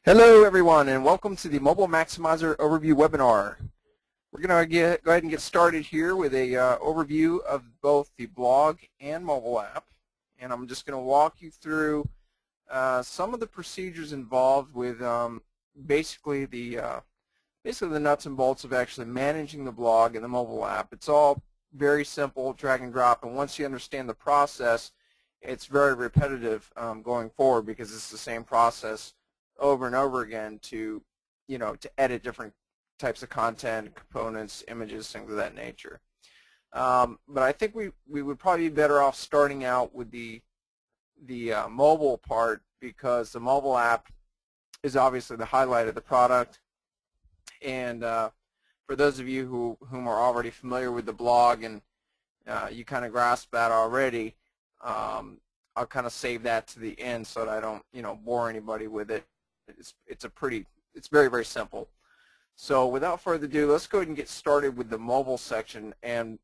Hello everyone, and welcome to the Mobile Maximizer Overview webinar. We're going to go ahead and get started here with a overview of both the blog and mobile app. And I'm just going to walk you through some of the procedures involved with basically the nuts and bolts of actually managing the blog and the mobile app. It's all very simple, drag and drop, and once you understand the process, it's very repetitive going forward because it's the same process over and over again to edit different types of content, components, images, things of that nature. But I think we would probably be better off starting out with the mobile part, because the mobile app is obviously the highlight of the product. And for those of you whom are already familiar with the blog and you kind of grasp that already, I'll kind of save that to the end so that I don't bore anybody with it. It's very, very simple. So without further ado, let's go ahead and get started with the mobile section. And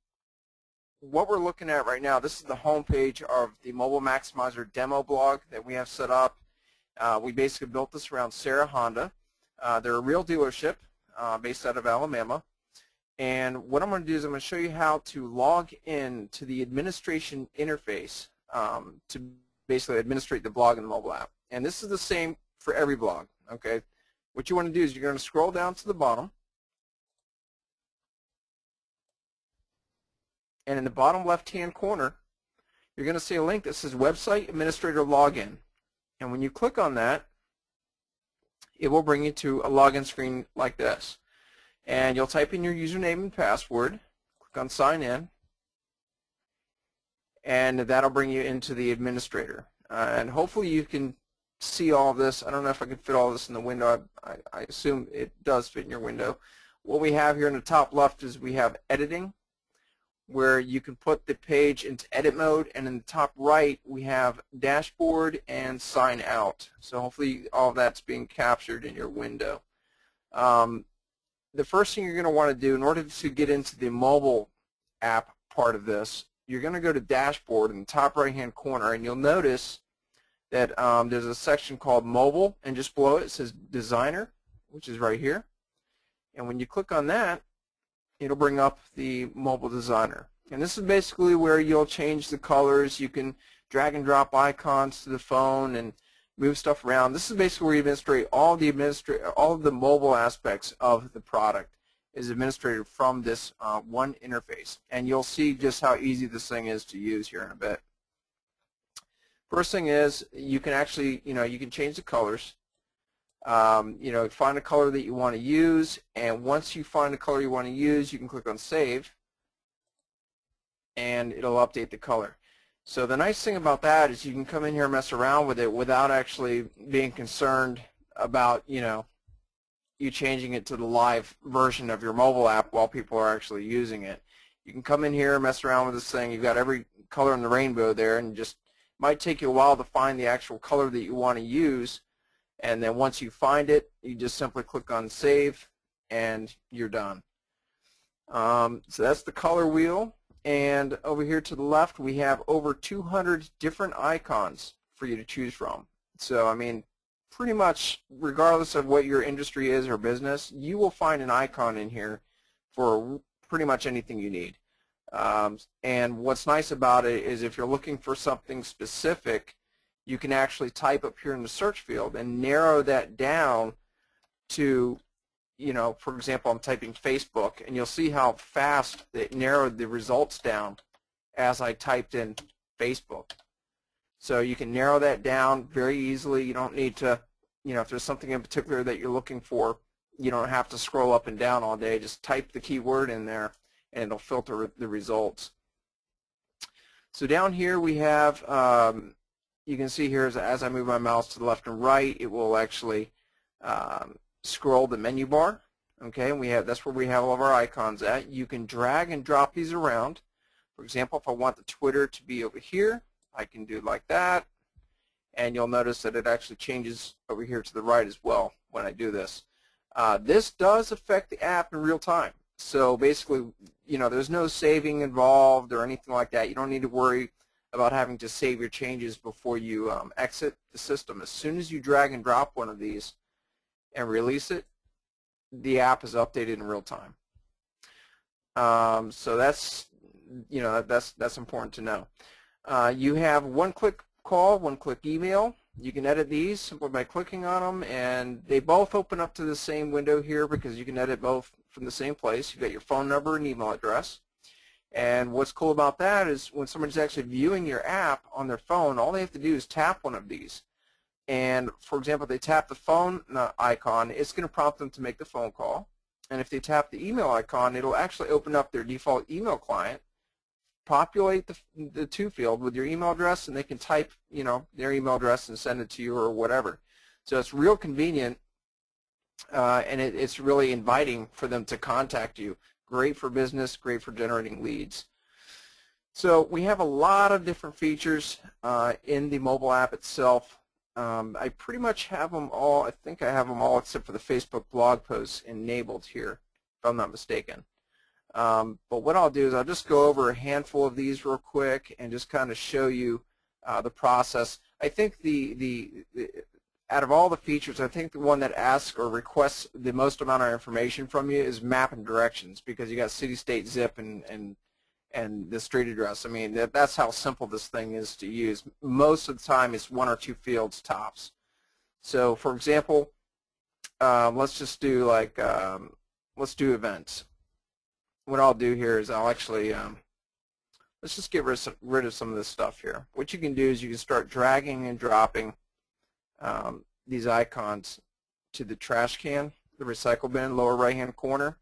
what we're looking at right now, this is the home page of the Mobile Maximizer demo blog that we have set up. We basically built this around Serra Honda. They're a real dealership based out of Alabama. And what I'm going to do is I'm going to show you how to log in to the administration interface to basically administrate the blog and the mobile app. And this is the same for every blog. Okay, what you want to do is you're going to scroll down to the bottom, and in the bottom left-hand corner, you're going to see a link that says Website Administrator Login. And when you click on that, it will bring you to a login screen like this. And you'll type in your username and password, click on Sign In, and that'll bring you into the administrator. And hopefully you can see all of this. I don't know if I can fit all this in the window. I assume it does fit in your window. What we have here in the top left is we have editing, where you can put the page into edit mode, and in the top right we have dashboard and sign out. So hopefully all of that's being captured in your window. The first thing you're going to want to do in order to get into the mobile app part of this, you're going to go to dashboard in the top right hand corner, and you'll notice that there's a section called Mobile, and just below it says Designer, which is right here. And when you click on that, it'll bring up the Mobile Designer. And this is basically where you'll change the colors. You can drag and drop icons to the phone and move stuff around. This is basically where you administrate all of the mobile aspects of the product is administrated from this one interface. And you'll see just how easy this thing is to use here in a bit. First thing is you can actually, you can change the colors. Find a color that you want to use, and once you find the color you want to use, you can click on Save, and it'll update the color. So the nice thing about that is you can come in here and mess around with it without actually being concerned about, you changing it to the live version of your mobile app while people are actually using it. You can come in here and mess around with this thing. You've got every color in the rainbow there, and just might take you a while to find the actual color that you want to use, and then once you find it, you just simply click on Save and you're done. So that's the color wheel, and over here to the left we have over 200 different icons for you to choose from. So I mean, pretty much regardless of what your industry is or business, you will find an icon in here for pretty much anything you need. And what's nice about it is if you're looking for something specific, you can actually type up here in the search field and narrow that down to, for example, I'm typing Facebook, and you'll see how fast it narrowed the results down as I typed in Facebook. So you can narrow that down very easily. You don't need to, if there's something in particular that you're looking for, you don't have to scroll up and down all day. Just type the keyword in there, and it'll filter the results. So down here we have, you can see here as I move my mouse to the left and right, it will actually scroll the menu bar. Okay, and that's where we have all of our icons at. You can drag and drop these around. For example, if I want the Twitter to be over here, I can do it like that, and you'll notice that it actually changes over here to the right as well when I do this. This does affect the app in real time. So basically, there's no saving involved or anything like that. You don't need to worry about having to save your changes before you exit the system. As soon as you drag and drop one of these and release it, the app is updated in real time. So that's, you know, that's important to know. You have one-click call, one-click email. You can edit these simply by clicking on them, and they both open up to the same window here because you can edit both from the same place. You've got your phone number and email address. And what's cool about that is when somebody's actually viewing your app on their phone, all they have to do is tap one of these. And for example, if they tap the phone icon, it's going to prompt them to make the phone call. And if they tap the email icon, it'll actually open up their default email client, populate the to field with your email address, and they can type, you know, their email address and send it to you or whatever. So it's real convenient, and it's really inviting for them to contact you. Great for business, great for generating leads. So we have a lot of different features in the mobile app itself. I pretty much have them all. I think I have them all except for the Facebook blog posts enabled here, if I'm not mistaken. But what I'll do is I'll just go over a handful of these real quick and just kind of show you the process. I think out of all the features, I think the one that asks or requests the most amount of information from you is map and directions, because you got city, state, zip, and the street address. I mean, that's how simple this thing is to use. Most of the time, it's 1 or 2 fields tops. So, for example, let's just do like let's do events. What I'll do here is I'll actually let's just get rid of some of this stuff here. What you can do is you can start dragging and dropping these icons to the trash can, the recycle bin, lower right-hand corner,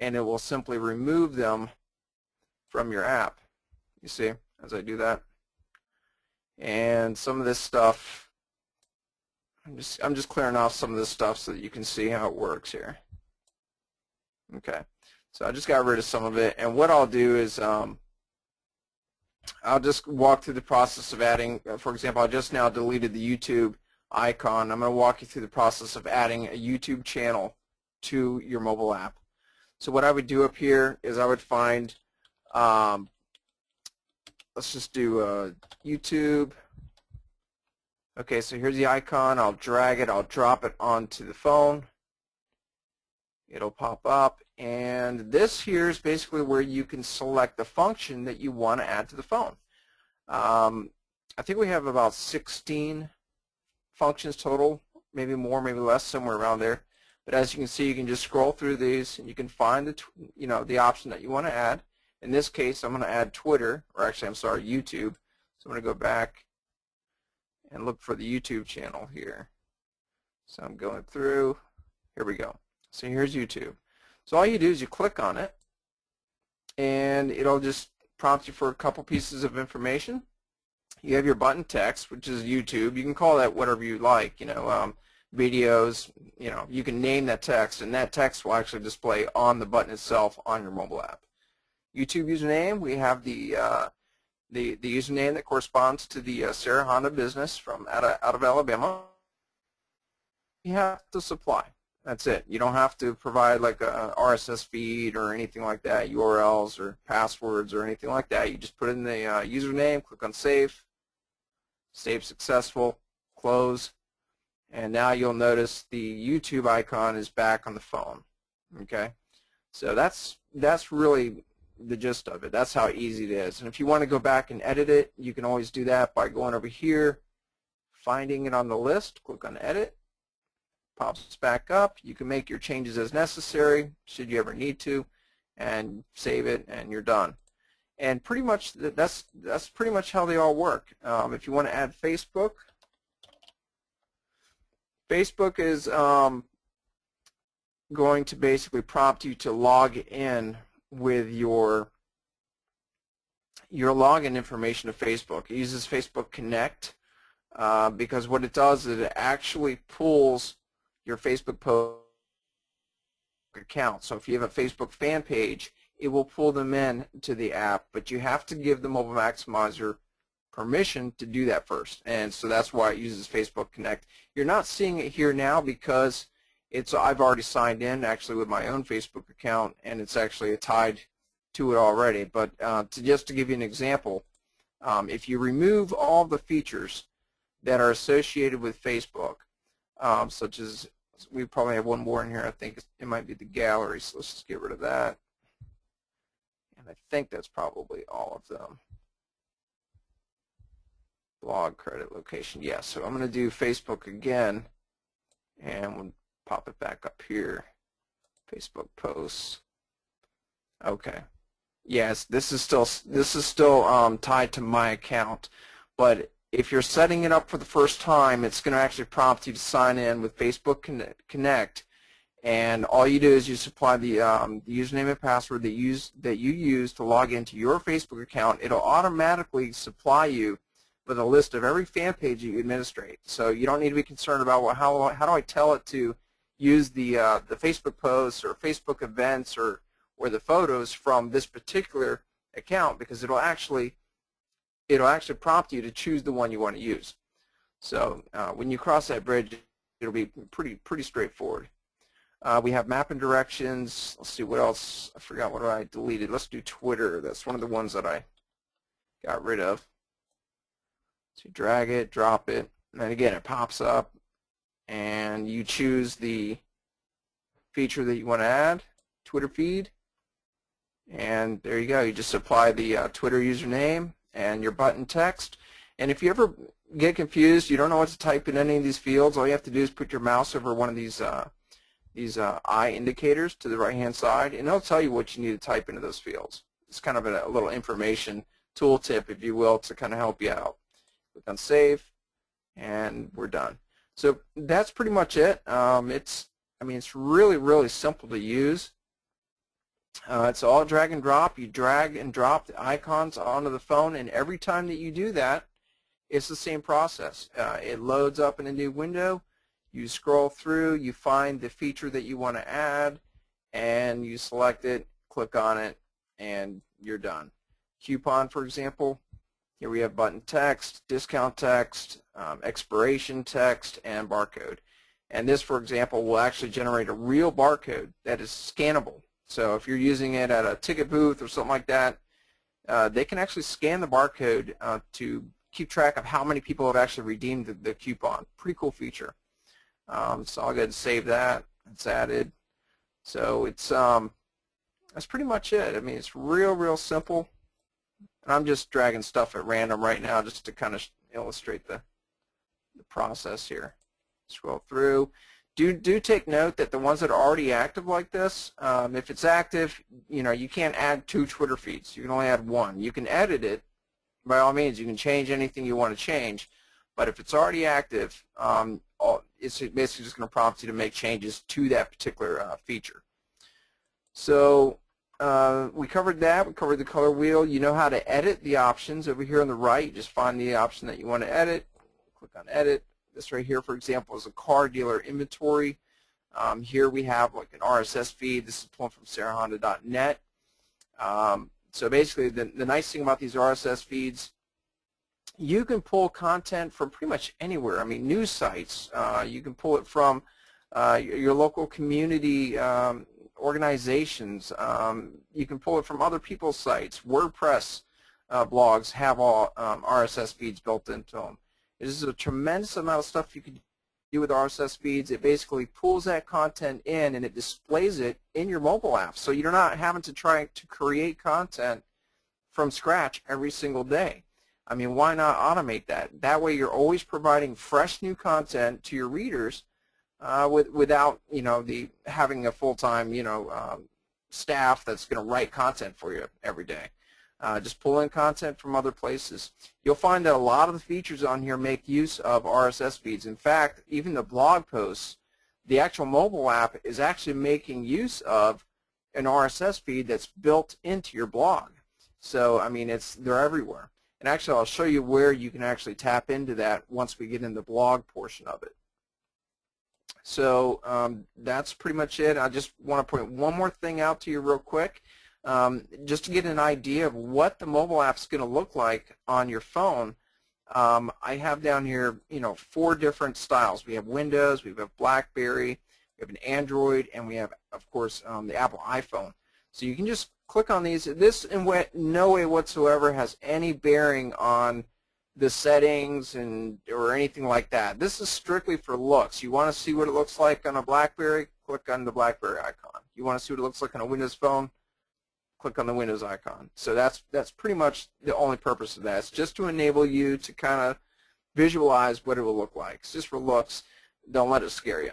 and it will simply remove them from your app. You see, as I do that. And some of this stuff, I'm just clearing off some of this stuff so that you can see how it works here. Okay, so I just got rid of some of it, and what I'll do is I'll just walk through the process of adding. For example, I just now deleted the YouTube icon. I'm going to walk you through the process of adding a YouTube channel to your mobile app. So what I would do up here is I would find, let's just do YouTube. Okay, so here's the icon. I'll drag it, I'll drop it onto the phone. It'll pop up, and this here is basically where you can select the function that you want to add to the phone. I think we have about 16 functions total, maybe more, maybe less, somewhere around there. But as you can see, you can just scroll through these, and you can find the option that you want to add. In this case, I'm going to add Twitter, or actually, I'm sorry, YouTube. So I'm going to go back and look for the YouTube channel here. So I'm going through. Here we go. So here's YouTube. So all you do is you click on it, and it'll just prompt you for a couple pieces of information. You have your button text, which is YouTube. You can call that whatever you like, videos, you can name that text, and that text will actually display on the button itself on your mobile app. YouTube username, we have the username that corresponds to the Sarah Honda business from out of Alabama. You have to supply. That's it. You don't have to provide like a RSS feed or anything like that, URLs or passwords or anything like that. You just put in the username, click on Save, Save Successful, Close, and now you'll notice the YouTube icon is back on the phone. Okay, so that's really the gist of it. That's how easy it is. And if you want to go back and edit it, you can always do that by going over here, finding it on the list, click on Edit. Pops back up. You can make your changes as necessary, should you ever need to, and save it, and you're done. And pretty much that's pretty much how they all work. If you want to add Facebook, Facebook is going to basically prompt you to log in with your login information to Facebook. It uses Facebook Connect because what it does is it actually pulls your Facebook post account. So if you have a Facebook fan page, it will pull them in to the app, but you have to give the Mobile Maximizer permission to do that first, and so that's why it uses Facebook Connect. You're not seeing it here now because I've already signed in actually with my own Facebook account, and it's actually tied to it already. But just to give you an example, If you remove all the features that are associated with Facebook, such as, we probably have one more in here, I think it might be the gallery, so let's just get rid of that. And I think that's probably all of them. Blog credit location, yes. So I'm going to do Facebook again, and we'll pop it back up here. Facebook posts. Okay. Yes, this is still tied to my account, but if you're setting it up for the first time, it's going to actually prompt you to sign in with Facebook Connect, and all you do is you supply the username and password that you use to log into your Facebook account. It'll automatically supply you with a list of every fan page you administrate. So you don't need to be concerned about, well, how do I tell it to use the Facebook posts or Facebook events or the photos from this particular account, because it'll actually prompt you to choose the one you want to use. So when you cross that bridge, it'll be pretty straightforward. We have map and directions. Let's see what else. I forgot what I deleted. Let's do Twitter. That's one of the ones that I got rid of. So you drag it, drop it, and then again it pops up, and you choose the feature that you want to add, Twitter feed, and there you go. You just apply the Twitter username and your button text. And if you ever get confused, you don't know what to type in any of these fields, all you have to do is put your mouse over one of these eye indicators to the right-hand side, and it'll tell you what you need to type into those fields. It's kind of a little information tooltip, if you will, to kind of help you out. Click on Save, and we're done. So that's pretty much it. It's really simple to use. It's all drag and drop. You drag and drop the icons onto the phone, and every time that you do that, it's the same process. It loads up in a new window. You scroll through, you find the feature that you want to add, and you select it, click on it, and you're done. Coupon, for example, here we have button text, discount text, expiration text, and barcode. And this, for example, will actually generate a real barcode that is scannable. So if you're using it at a ticket booth or something like that, they can actually scan the barcode to keep track of how many people have actually redeemed the coupon. Pretty cool feature. So I'll go ahead and save that. It's added. So it's that's pretty much it. I mean, it's real simple. And I'm just dragging stuff at random right now just to kind of illustrate the process here. Scroll through. Do take note that the ones that are already active like this, if it's active, you can't add 2 Twitter feeds. You can only add 1. You can edit it. By all means, you can change anything you want to change. But if it's already active, it's basically just going to prompt you to make changes to that particular feature. So we covered that. We covered the color wheel. You know how to edit the options over here on the right. Just find the option that you want to edit. Click on Edit. This right here, for example, is a car dealer inventory. Here we have like an RSS feed. This is pulling from sarahhonda.net. So basically, the nice thing about these RSS feeds, you can pull content from pretty much anywhere. I mean, news sites. You can pull it from your local community organizations. You can pull it from other people's sites. WordPress blogs have all RSS feeds built into them. There's a tremendous amount of stuff you can do with RSS feeds. It basically pulls that content in and it displays it in your mobile app. So you're not having to try to create content from scratch every single day. I mean, why not automate that? That way you're always providing fresh new content to your readers without, having a full-time, staff that's going to write content for you every day. Just pull in content from other places. You'll find that a lot of the features on here make use of RSS feeds. In fact, even the blog posts, the actual mobile app is actually making use of an RSS feed that's built into your blog. So, I mean, they're everywhere. And actually, I'll show you where you can actually tap into that once we get in the blog portion of it. So that's pretty much it. I just want to point one more thing out to you real quick. Just to get an idea of what the mobile app is going to look like on your phone, I have down here, 4 different styles. We have Windows, we have BlackBerry, we have an Android, and we have, of course, the Apple iPhone. So you can just click on these. This in no way whatsoever has any bearing on the settings or anything like that. This is strictly for looks. You want to see what it looks like on a BlackBerry, click on the BlackBerry icon. You want to see what it looks like on a Windows phone, click on the Windows icon. So that's pretty much the only purpose of that. It's just to enable you to kind of visualize what it will look like. It's just for looks. Don't let it scare you.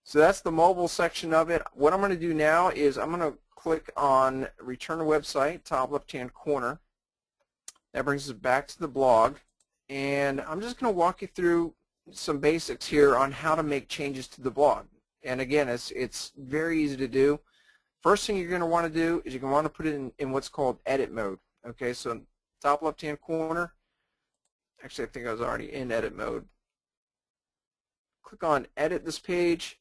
So that's the mobile section of it. What I'm going to do now is I'm going to click on Return to Website, top left-hand corner. That brings us back to the blog. And I'm just going to walk you through some basics here on how to make changes to the blog. And again, it's very easy to do. First thing you're going to want to do is you're going to want to put it in what's called edit mode. Okay, so top left-hand corner. Actually, I think I was already in edit mode. Click on edit this page.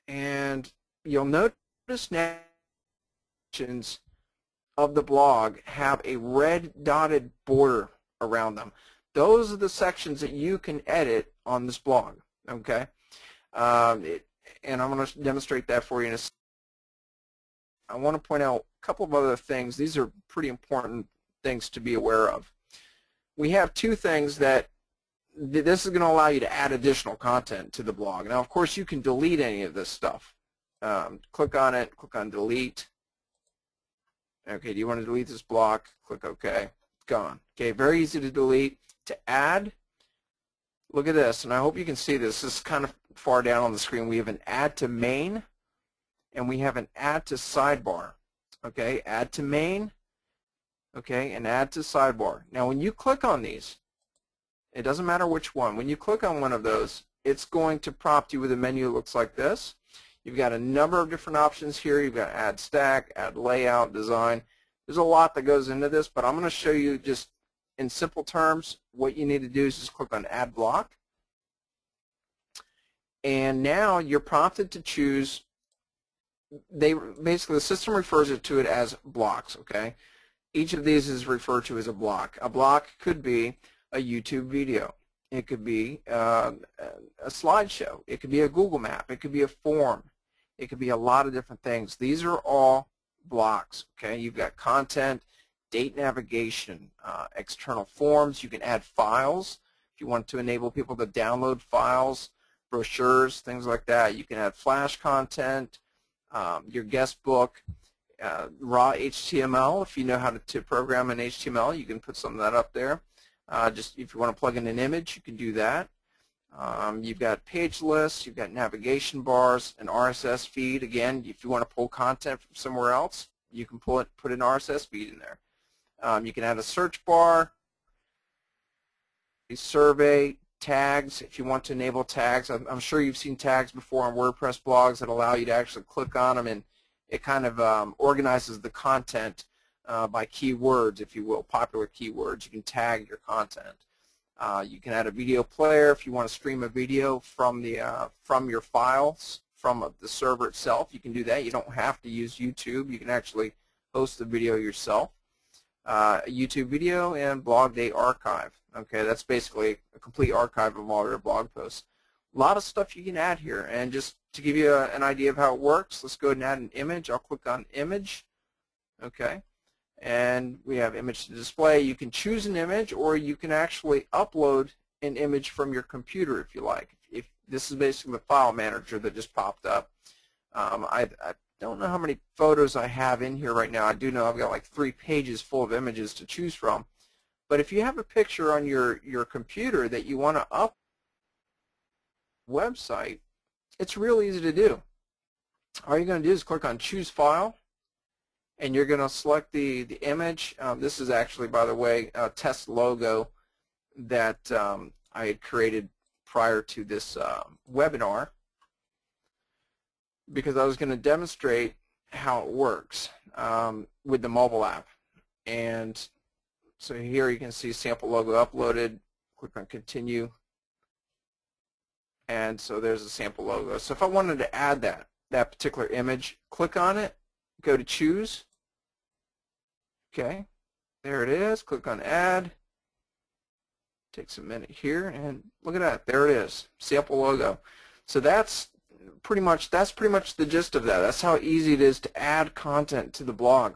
And you'll notice now sections of the blog have a red dotted border around them. Those are the sections that you can edit on this blog. Okay, and I'm going to demonstrate that for you in a second. I want to point out a couple of other things. These are pretty important things to be aware of. We have two things that this is going to allow you to add additional content to the blog. Now, of course, you can delete any of this stuff. Click on it, click on delete. Okay, do you want to delete this block? Click OK. Gone. Okay, very easy to delete. To add, look at this, and I hope you can see this. This is kind of far down on the screen. We have an add to main, and we have an add to sidebar. Okay, add to main, okay, and add to sidebar. Now, when you click on these, it doesn't matter which one. When you click on one of those, it's going to prompt you with a menu that looks like this. You've got a number of different options here. You've got add stack, add layout, design. There's a lot that goes into this, but I'm going to show you just in simple terms. What you need to do is just click on add block. And now you're prompted to choose. Basically, the system refers to it as blocks, okay? Each of these is referred to as a block. A block could be a YouTube video. It could be a slideshow. It could be a Google map. It could be a form. It could be a lot of different things. These are all blocks. Okay, you've got content, date navigation, external forms. You can add files if you want to enable people to download files, brochures, things like that. You can add flash content, your guest book, raw HTML. If you know how to program in HTML, you can put some of that up there. Just if you want to plug in an image, you can do that. You've got page lists, you've got navigation bars, an RSS feed. Again, if you want to pull content from somewhere else, you can put an RSS feed in there. You can add a search bar, a survey, tags. If you want to enable tags, I'm sure you've seen tags before on WordPress blogs that allow you to actually click on them, and it kind of organizes the content by keywords, if you will, popular keywords. You can tag your content. You can add a video player if you want to stream a video from your files from the server itself. You can do that. You don't have to use YouTube. You can actually host the video yourself. YouTube video and blog day archive. Okay, that's basically a complete archive of all your blog posts. A lot of stuff you can add here, and just to give you an idea of how it works, let's go ahead and add an image. I'll click on image. Okay. And we have image to display. You can choose an image, or you can actually upload an image from your computer if you like. If this is basically the file manager that just popped up. I don't know how many photos I have in here right now. I do know I've got like 3 pages full of images to choose from. But if you have a picture on your computer that you want to upload to the website, it's real easy to do. All you're going to do is click on Choose File, and you're going to select the image. This is actually, by the way, a test logo that I had created prior to this webinar, because I was going to demonstrate how it works with the mobile app. And so here you can see sample logo uploaded. Click on Continue. And so there's a sample logo. So if I wanted to add that particular image, click on it, go to Choose. Okay, there it is. Click on Add. Takes a minute here, and look at that. There it is, sample logo. So that's that's pretty much the gist of that. That's how easy it is to add content to the blog.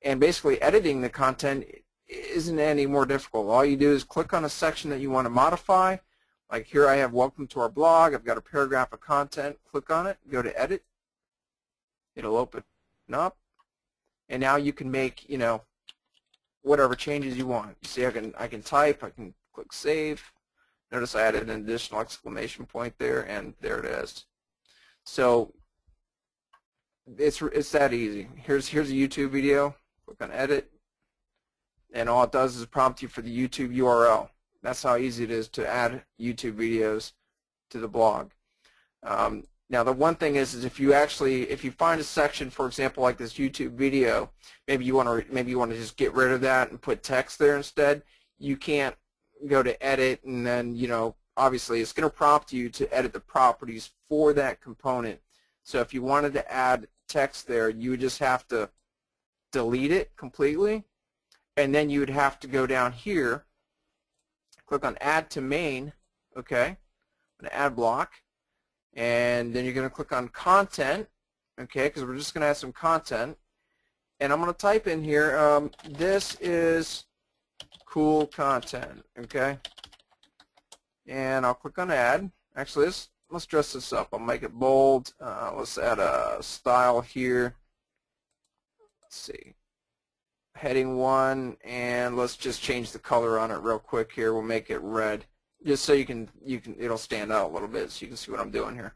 And basically editing the content isn't any more difficult. All you do is click on a section that you want to modify. Like here I have welcome to our blog. I've got a paragraph of content. Click on it, go to edit. It'll open up. And now you can make, you know, whatever changes you want. You see I can type, I can click save. Notice I added an additional exclamation point there, and there it is. So it's that easy. Here's a YouTube video. Click on edit, and all it does is prompt you for the YouTube URL. That's how easy it is to add YouTube videos to the blog. Now the one thing is if you find a section, for example, like this YouTube video, maybe you want to just get rid of that and put text there instead. You can't go to edit and then, you know, obviously it's going to prompt you to edit the properties for that component. So if you wanted to add text there, you would just have to delete it completely, and then you would have to go down here, click on add to main, okay, an ad block, and then you're going to click on content, okay, because we're just going to add some content, and I'm going to type in here, this is cool content, okay, and I'll click on add. Actually, let's dress this up. I'll make it bold. Let's add a style here. Let's see, heading 1, and let's just change the color on it real quick here. We'll make it red, just so it'll stand out a little bit so you can see what I'm doing here.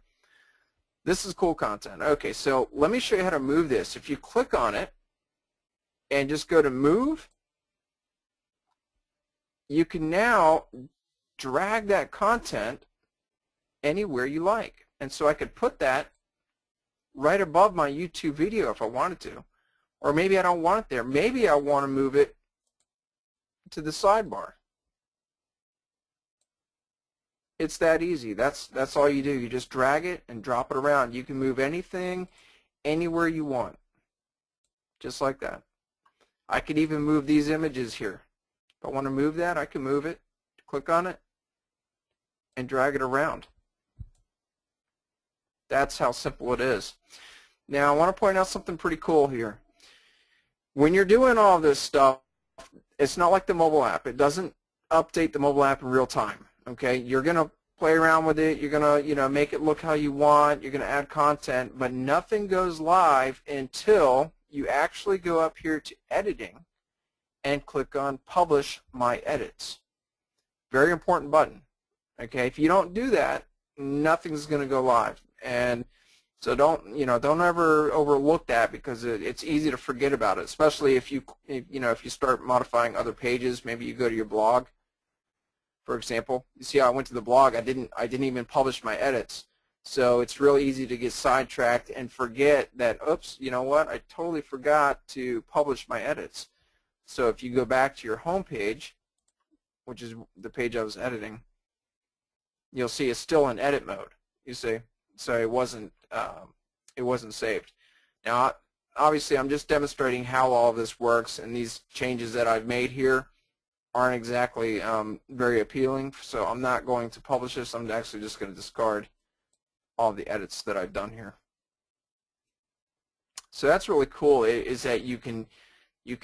This is cool content. Okay, so let me show you how to move this. If you click on it and just go to move, you can now drag that content anywhere you like. And so I could put that right above my YouTube video if I wanted to. Or maybe I don't want it there. Maybe I want to move it to the sidebar. It's that easy. That's all you do. You just drag it and drop it around. You can move anything anywhere you want. Just like that. I could even move these images here. If I want to move that, I can move it. Click on it and drag it around. That's how simple it is. Now I want to point out something pretty cool here. When you're doing all this stuff, it's not like the mobile app. It doesn't update the mobile app in real time. Okay, you're going to play around with it. You're going to, you know, make it look how you want. You're going to add content, but nothing goes live until you actually go up here to editing and click on publish my edits. Very important button. Okay, if you don't do that, nothing's going to go live. And so don't ever overlook that, because it's easy to forget about it, especially if you start modifying other pages. Maybe you go to your blog, for example. You see how I went to the blog, I didn't even publish my edits. So it's real easy to get sidetracked and forget that, oops, you know what, I totally forgot to publish my edits. So if you go back to your home page, which is the page I was editing, you'll see it's still in edit mode. You see, so it wasn't saved. Now, obviously, I'm just demonstrating how all of this works, and these changes that I've made here aren't exactly very appealing. So I'm not going to publish this. I'm actually just going to discard all the edits that I've done here. So that's really cool. Is that you can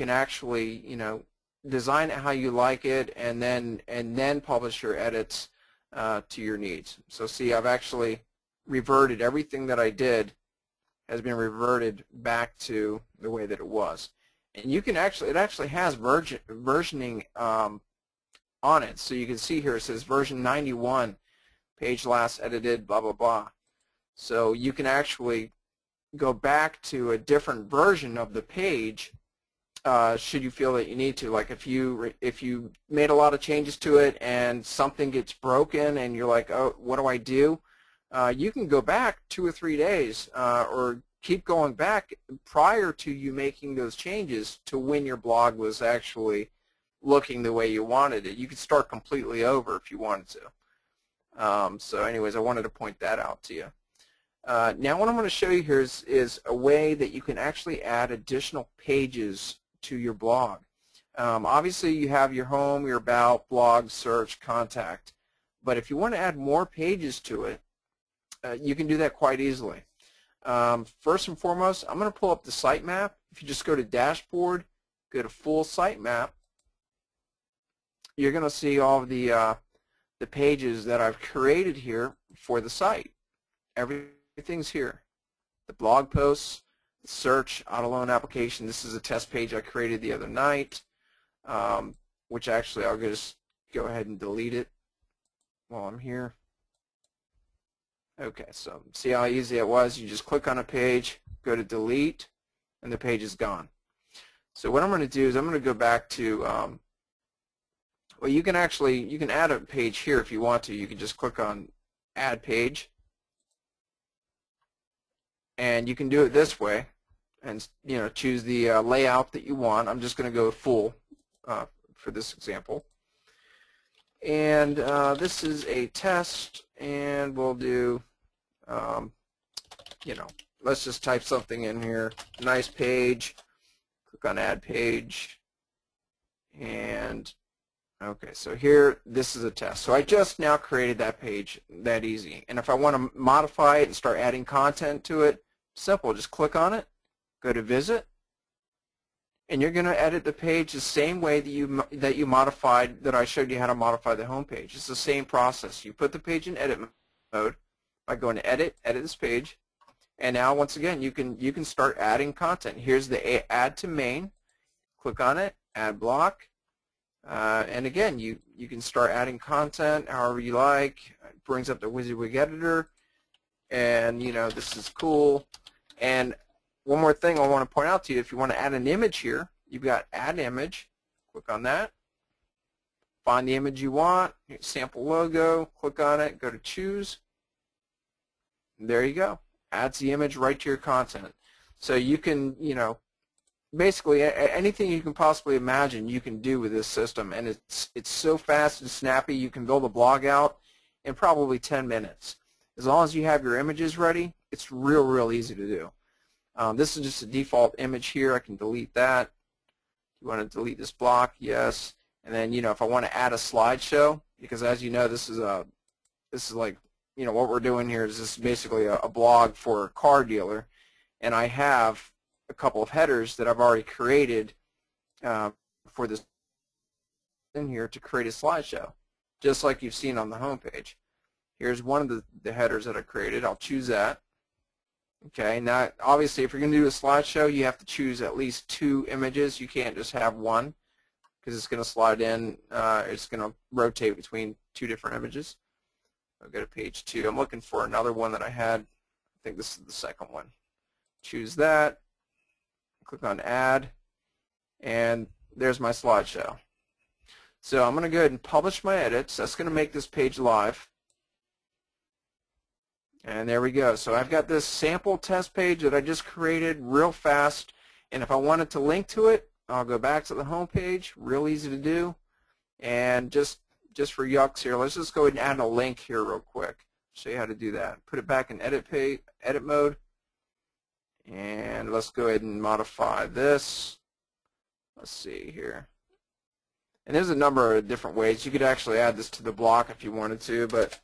actually, you know, design it how you like it, and then publish your edits to your needs. So see, I've actually reverted everything that I did has been reverted back to the way that it was. And you can actually, it actually has versioning on it. So you can see here it says version 91, page last edited, blah blah blah. So you can actually go back to a different version of the page should you feel that you need to. Like if you made a lot of changes to it and something gets broken and you're like, oh, what do I do? You can go back 2 or 3 days or keep going back prior to you making those changes to when your blog was actually looking the way you wanted it. You could start completely over if you wanted to. So anyways, I wanted to point that out to you. Now what I'm going to show you here is a way that you can actually add additional pages to your blog. Obviously you have your home, your about, blog, search, contact. But if you want to add more pages to it, you can do that quite easily. First and foremost, I'm going to pull up the sitemap. If you just go to Dashboard, go to Full Sitemap, you're going to see all of the pages that I've created here for the site. Everything's here. The blog posts, the search, auto loan application. This is a test page I created the other night, which actually I'll just go ahead and delete it while I'm here. Okay, so see how easy it was? You just click on a page, go to delete, and the page is gone. So what I'm going to do is I'm going to go back to, well, you can add a page here if you want to. You can just click on add page, and you can do it this way, and choose the layout that you want. I'm just going to go full for this example. And this is a test, and we'll do, let's just type something in here. Nice page. Click on add page. And okay, so here, this is a test. So I just now created that page that easy. And if I want to modify it and start adding content to it, simple. Just click on it, go to visit, and you're going to edit the page the same way that you modified, that I showed you how to modify the home page. It's the same process. You put the page in edit mode by going to edit this page, and now once again you can start adding content. Here's the add to main. Click on it, add block, and again you can start adding content however you like. It brings up the WYSIWYG editor, and this is cool. And one more thing I want to point out to you, if you want to add an image here, you've got add image. Click on that. Find the image you want, sample logo, click on it, go to choose. And there you go. Adds the image right to your content. So you can, basically anything you can possibly imagine you can do with this system, and it's so fast and snappy. You can build a blog out in probably 10 minutes. As long as you have your images ready, it's real easy to do. This is just a default image here. I can delete that. You want to delete this block? Yes. And then if I want to add a slideshow, because as you know, this is like what we're doing here is this is basically a blog for a car dealer, and I have a couple of headers that I've already created for this in here to create a slideshow, just like you've seen on the home page. Here's one of the headers that I created. I'll choose that. Okay, now obviously if you're going to do a slideshow, you have to choose at least 2 images. You can't just have one, because it's going to slide in, it's going to rotate between 2 different images. I'll go to page 2. I'm looking for another one that I had. I think this is the second one. Choose that, click on add, and there's my slideshow. So I'm going to go ahead and publish my edits. That's going to make this page live. And there we go. So I've got this sample test page that I just created real fast, and if I wanted to link to it, I'll go back to the home page. Real easy to do. And just for yucks here, let's just go ahead and add a link here real quick. Show you how to do that. Put it back in edit mode, and let's go ahead and modify this. Let's see here. And there's a number of different ways. You could actually add this to the block if you wanted to, but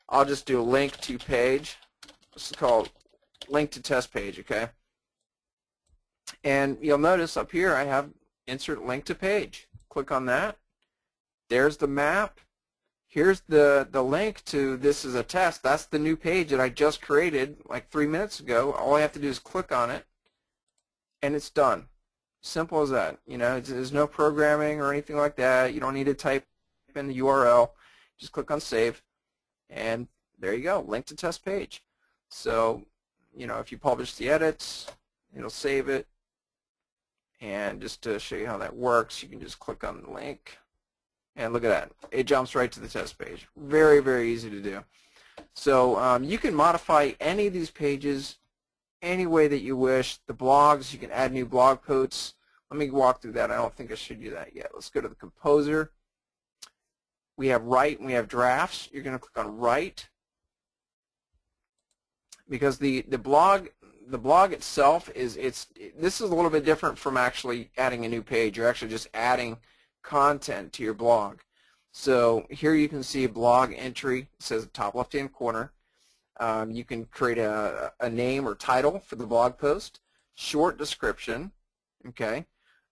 I'll just do a link to page. This is called link to test page, okay? And you'll notice up here I have insert link to page. Click on that. There's the map. Here's the link to this is a test. That's the new page that I just created like 3 minutes ago. All I have to do is click on it, and it's done. Simple as that. There's no programming or anything like that. You don't need to type in the URL. Just click on save. And there you go, link to test page. So, if you publish the edits, it'll save it. And just to show you how that works, you can just click on the link. And look at that. It jumps right to the test page. Very easy to do. So you can modify any of these pages any way that you wish. The blogs, you can add new blog posts. Let me walk through that. I don't think I should do that yet. Let's go to the composer. We have write and we have drafts. You're going to click on write, because the blog itself this is a little bit different from actually adding a new page. You're actually just adding content to your blog. So here you can see a blog entry. It says top left hand corner. You can create a name or title for the blog post, short description, okay,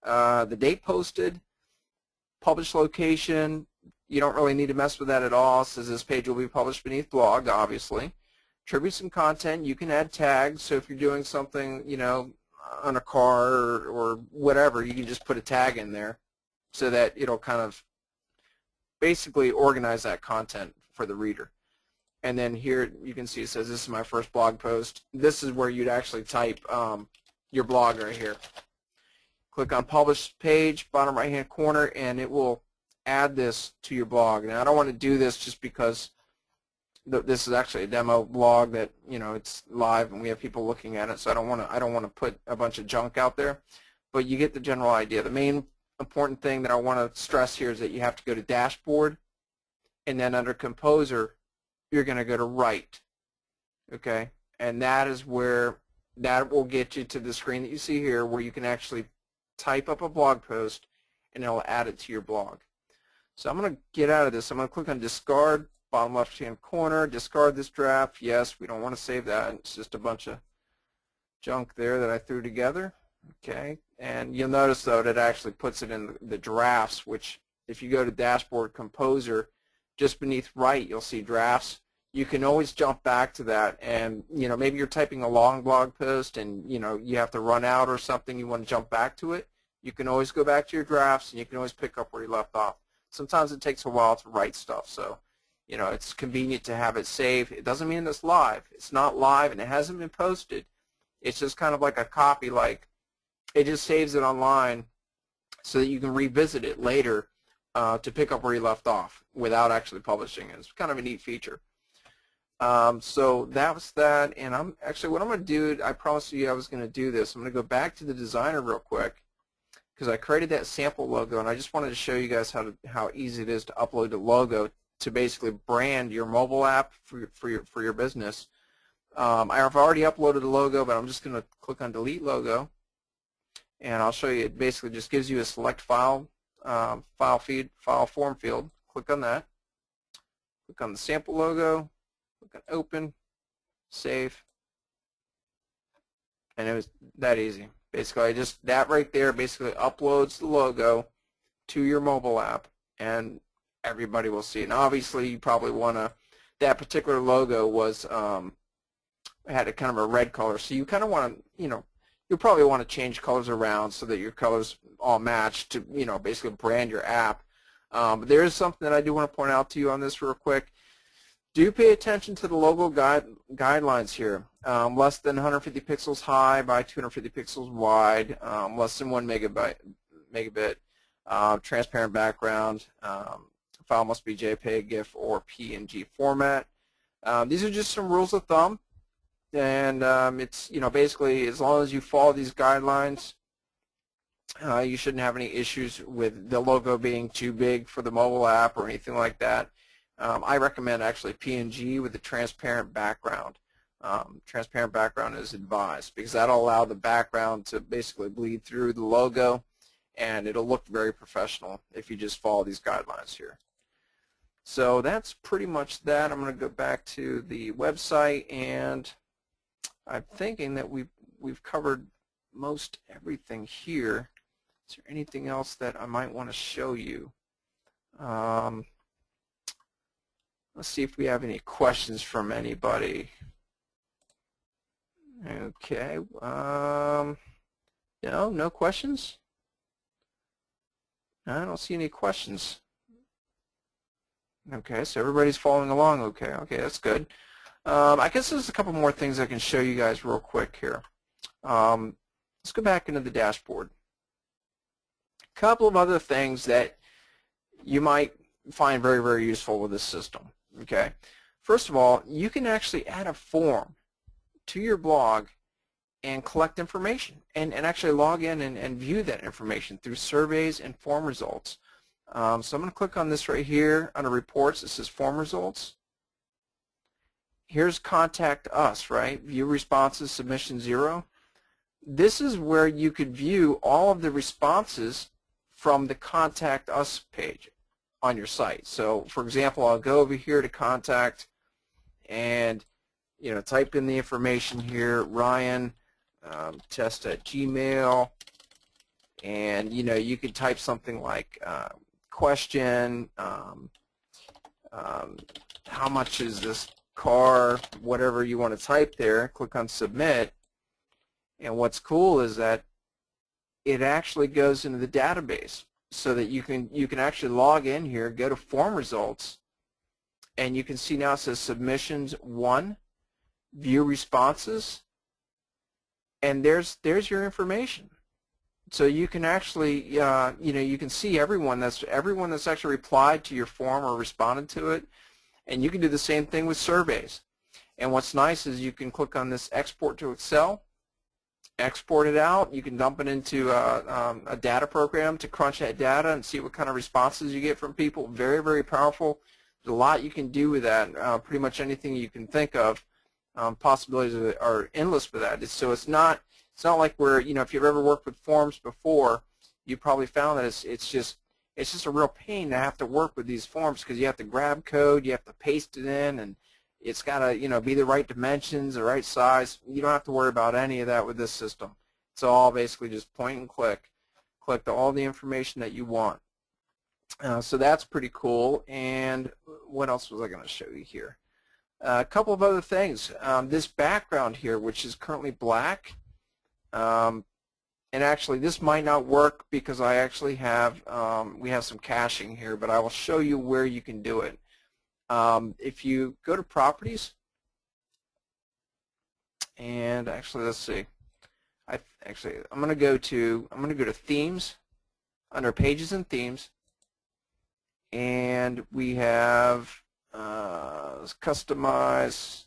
the date posted, published location. You don't really need to mess with that at all. It says this page will be published beneath blog, obviously. Attribute some content. You can add tags. So if you're doing something, you know, on a car or whatever, you can just put a tag in there so that it'll kind of basically organize that content for the reader. And then here you can see it says this is my first blog post. This is where you'd actually type your blog right here. Click on Publish Page, bottom right-hand corner, and it will add this to your blog. Now I don't want to do this just because this is actually a demo blog that, you know, it's live and we have people looking at it, so I don't want to put a bunch of junk out there. But you get the general idea. The main important thing that I want to stress here is that you have to go to Dashboard, and then under Composer you're going to go to Write, okay? And that is where that will get you to the screen that you see here, where you can actually type up a blog post and it'll add it to your blog. So I'm going to get out of this. I'm going to click on Discard, bottom left-hand corner, discard this draft. Yes, we don't want to save that. It's just a bunch of junk there that I threw together. Okay, and you'll notice though that it actually puts it in the drafts, which if you go to Dashboard Composer, just beneath Write, you'll see drafts. You can always jump back to that, and you know, maybe you're typing a long blog post and you know you have to run out or something, you want to jump back to it. You can always go back to your drafts and you can always pick up where you left off. Sometimes it takes a while to write stuff, so you know it's convenient to have it saved. It doesn't mean it's live. It's not live and it hasn't been posted. It's just kind of like a copy, like it just saves it online so that you can revisit it later to pick up where you left off without actually publishing it. It's kind of a neat feature. So that was that, and I'm actually what I'm going to do, I promised you I was going to do this. I'm going to go back to the designer real quick because I created that sample logo, and I just wanted to show you guys how easy it is to upload the logo to basically brand your mobile app for your business. I've already uploaded the logo, but I'm just going to click on Delete Logo, and I'll show you. It basically just gives you a select file, file form field. Click on that. Click on the sample logo. Click on Open, Save, and it was that easy. Basically, that right there basically uploads the logo to your mobile app, and everybody will see it. And obviously, you probably want to. That particular logo was had a kind of a red color, so you kind of want to, you know, you'll probably want to change colors around so that your colors all match to, you know, basically brand your app. But there is something that I do want to point out to you on this real quick. Do pay attention to the logo guidelines here. Less than 150 pixels high by 250 pixels wide, less than 1 megabit, transparent background, file must be JPEG, GIF, or PNG format. These are just some rules of thumb, and it's, you know, basically as long as you follow these guidelines, you shouldn't have any issues with the logo being too big for the mobile app or anything like that. I recommend actually PNG with a transparent background. Transparent background is advised because that'll allow the background to basically bleed through the logo, and it'll look very professional if you just follow these guidelines here. So that's pretty much that. I'm going to go back to the website, and I'm thinking that we've covered most everything here. Is there anything else that I might want to show you? Let's see if we have any questions from anybody. Okay. No questions? I don't see any questions. Okay, so everybody's following along okay. Okay, that's good. I guess there's a couple more things I can show you guys real quick here. Let's go back into the dashboard. A couple of other things that you might find very, very useful with this system. Okay, first of all, you can actually add a form to your blog and collect information and actually log in and view that information through surveys and form results. So I'm going to click on this right here under reports. It says form results. Here's contact us, right? View responses, submission 0. This is where you could view all of the responses from the contact us page on your site. So for example, I'll go over here to contact, and type in the information here, Ryan test at Gmail, and you could type something like question, how much is this car, whatever you want to type there. Click on submit, and what's cool is that it actually goes into the database so that you can actually log in here, go to form results, and you can see now it says submissions 1, view responses, and there's your information. So you can actually you can see everyone that's actually replied to your form or responded to it, and you can do the same thing with surveys. And what's nice is you can click on this export to Excel, export it out. You can dump it into a data program to crunch that data and see what kind of responses you get from people. Very, very powerful. There's a lot you can do with that. Pretty much anything you can think of. Possibilities are endless with that. So it's not like where if you've ever worked with forms before, you probably found that it's just a real pain to have to work with these forms because you have to grab code, you have to paste it in, and it's got to be the right dimensions, the right size. You don't have to worry about any of that with this system. It's all basically just point and click all the information that you want. So that's pretty cool. And what else was I going to show you here? A couple of other things. This background here, which is currently black, and actually this might not work because I actually have we have some caching here, but I will show you where you can do it. If you go to properties, and actually let's see, I'm going to go to themes, under pages and themes, and we have customize.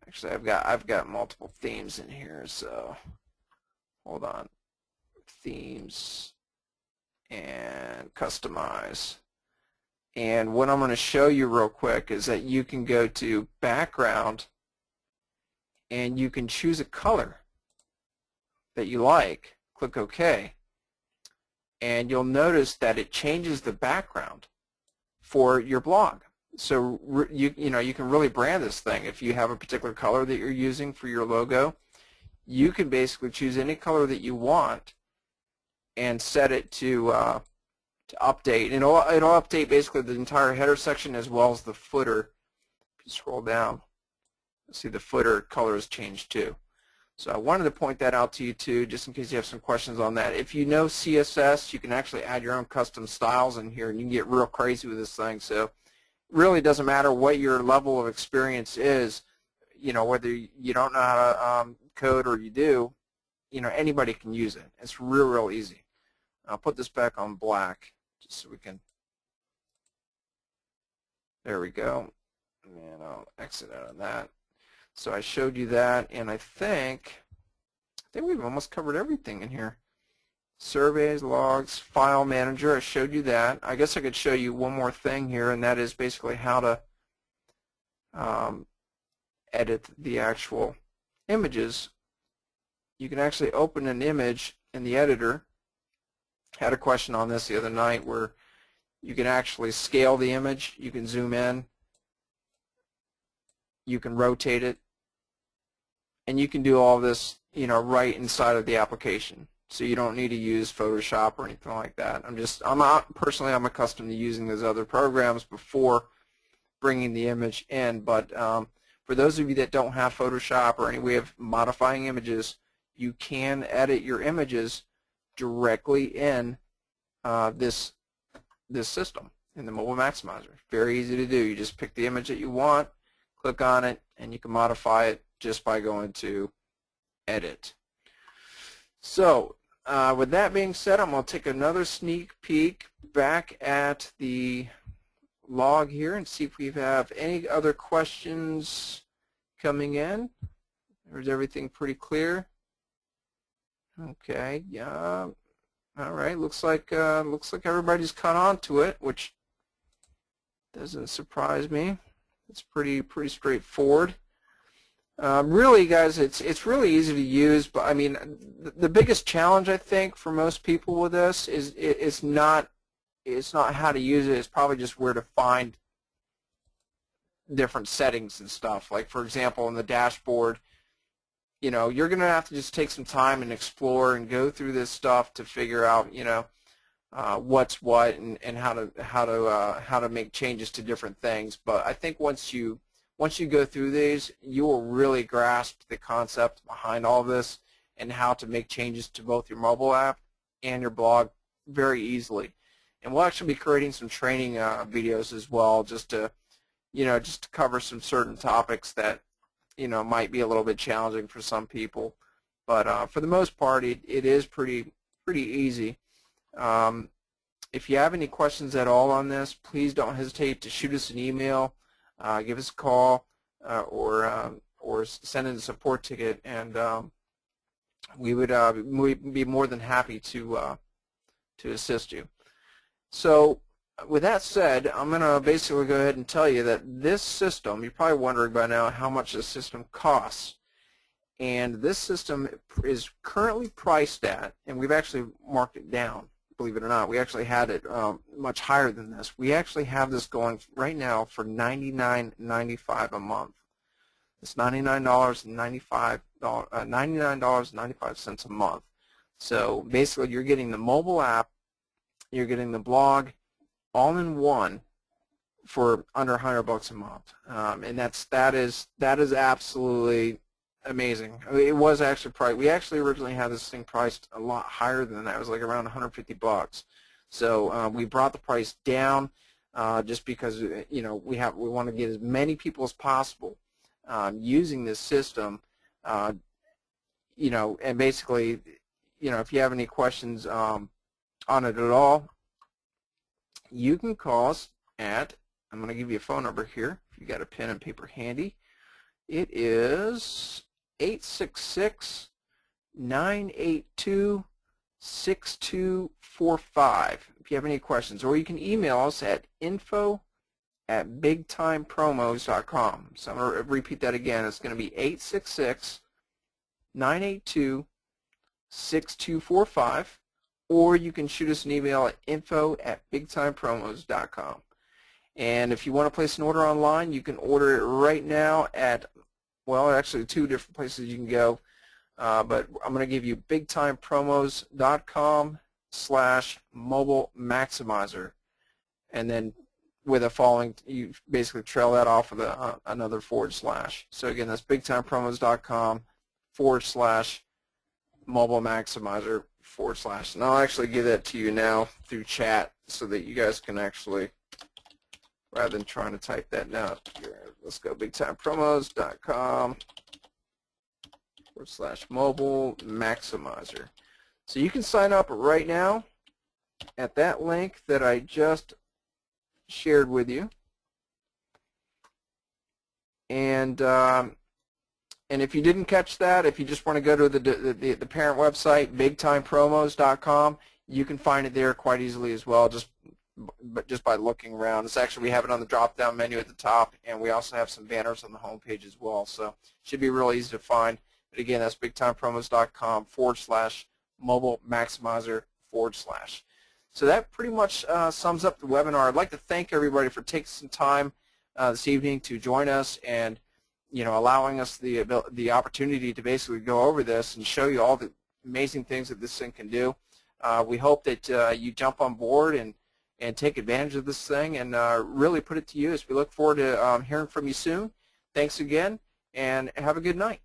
Actually, I've got multiple themes in here, so hold on. Themes and customize. And what I'm going to show you real quick is that you can go to background and you can choose a color that you like. Click OK. And you'll notice that it changes the background for your blog. So you can really brand this thing. If you have a particular color that you're using for your logo, you can basically choose any color that you want and set it to update. And it'll update basically the entire header section as well as the footer. If you scroll down, you'll see the footer color has changed too. So I wanted to point that out to you too, just in case you have some questions on that. If you know CSS, you can actually add your own custom styles in here, and you can get real crazy with this thing. So it really doesn't matter what your level of experience is, whether you don't know how to code or you do, anybody can use it. It's real easy. I'll put this back on black just so we can, there we go, and I'll exit out of that. So I showed you that, and I think we've almost covered everything in here. Surveys, logs, file manager, I showed you that. I guess I could show you one more thing here, and that is basically how to edit the actual images. You can actually open an image in the editor. I had a question on this the other night where you can actually scale the image, you can zoom in, you can rotate it, and you can do all this right inside of the application. So you don't need to use Photoshop or anything like that. Personally I'm accustomed to using those other programs before bringing the image in, but for those of you that don't have Photoshop or any way of modifying images, you can edit your images directly in this system, in the Mobile Maximizer. Very easy to do. You just pick the image that you want, click on it, and you can modify it just by going to Edit. So with that being said, I'm going to take another sneak peek back at the log here and see if we have any other questions coming in. Or is everything pretty clear? Okay, yeah. All right, looks like everybody's caught on to it, which doesn't surprise me. It's pretty straightforward. Really, guys, it's really easy to use, but I mean, the biggest challenge I think for most people with this is it's not how to use it. It's probably just where to find different settings and stuff. Like, for example, in the dashboard, you know, you're going to have to just take some time and explore and go through this stuff to figure out, you know, what's what and how to make changes to different things. But I think once you go through these, you will really grasp the concept behind all of this and how to make changes to both your mobile app and your blog very easily. And we'll actually be creating some training videos as well, just to cover some certain topics that, you know, might be a little bit challenging for some people. But for the most part, it is pretty easy. If you have any questions at all on this, please don't hesitate to shoot us an email, give us a call, or send in a support ticket, and we'd be more than happy to assist you. So with that said, I'm going to basically go ahead and tell you that this system, you're probably wondering by now how much this system costs. And this system is currently priced at, and we've actually marked it down, believe it or not. We actually had it much higher than this. We actually have this going right now for $99.95 a month. It's $99.95 a month. So basically you're getting the mobile app, you're getting the blog, all in one for under $100 a month, and that is absolutely amazing. I mean, it was actually priced. We actually originally had this thing priced a lot higher than that. It was like around $150. So we brought the price down just because, you know, we want to get as many people as possible using this system. You know, and basically, you know, if you have any questions on it at all, you can call us at, I'm going to give you a phone number here if you got a pen and paper handy. It is 866-982-6245 if you have any questions. Or you can email us at info@bigtimepromos.com. So I'm going to repeat that again. It's going to be 866-982-6245. Or you can shoot us an email at info@bigtimepromos.com. And if you want to place an order online, you can order it right now at, well, actually 2 different places you can go. But I'm going to give you bigtimepromos.com/mobile maximizer. And then with a following, you basically trail that off with another /. So again, that's bigtimepromos.com/mobile maximizer /. And I'll actually give that to you now through chat so that you guys can actually, rather than trying to type that down, let's go bigtimepromos.com/mobile maximizer. So you can sign up right now at that link that I just shared with you. And if you didn't catch that, if you just want to go to the parent website, bigtimepromos.com, you can find it there quite easily as well, just by looking around. It's actually, we have it on the drop-down menu at the top, and we also have some banners on the home page as well. So it should be real easy to find. But again, that's bigtimepromos.com/mobile maximizer /. So that pretty much sums up the webinar. I'd like to thank everybody for taking some time this evening to join us and, you know, allowing us the opportunity to basically go over this and show you all the amazing things that this thing can do. We hope that you jump on board and take advantage of this thing and really put it to use. We look forward to hearing from you soon. Thanks again, and have a good night.